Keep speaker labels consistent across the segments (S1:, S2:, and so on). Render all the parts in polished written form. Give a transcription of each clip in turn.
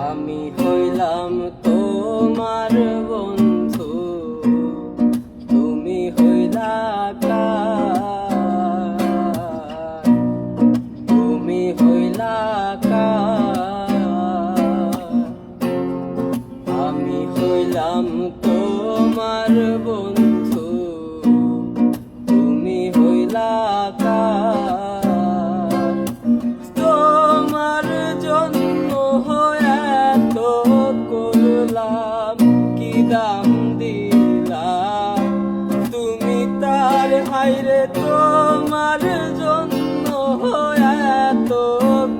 S1: আমি হইলাম তোমার বন্ধু, তুমি হইলা কার, তুমি হইলা কার। আমি হইলাম তোমার বন্ধু, তুমি হইলা কার। তোমার জন্য এত করলাম, কি দাম দিলাম তুমি তার। হায়রে তোমার জন্য এত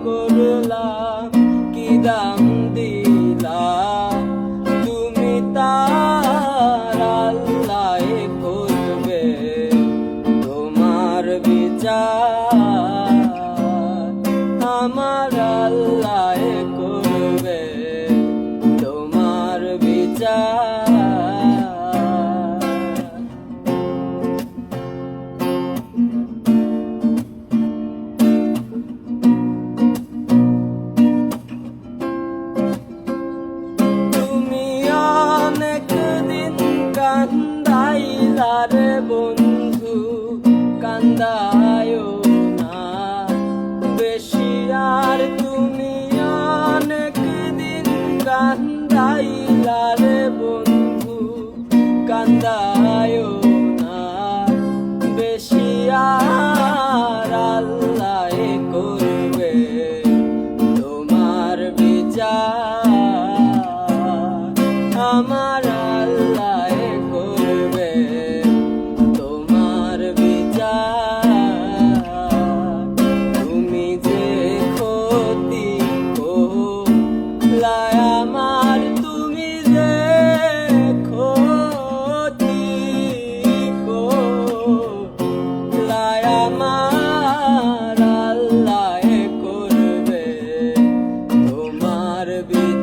S1: করলাম, কি দাম দিলাম তুমি তার। আল্লাহ করবে তোমার বিচার, আমার আল্লাহ করবে তোমার বিচার। তুমি অনেক দিন কান্দাইলা রে বন্ধু, কান্দায়ও না বেশি আর। তুমি অনেক দিন কান্দাইলা রে বন্ধু, কান্দায়ও না বেশি আর। আল্লাহ করবে তোমার বিচার, আমার আল্লাহ করবে তোমার বিচার। তুমি যে ক্ষতি করলাই আমার, তুমি যে ক্ষতি করলাই আমার, আল্লাহ করবে তোমার বিচার।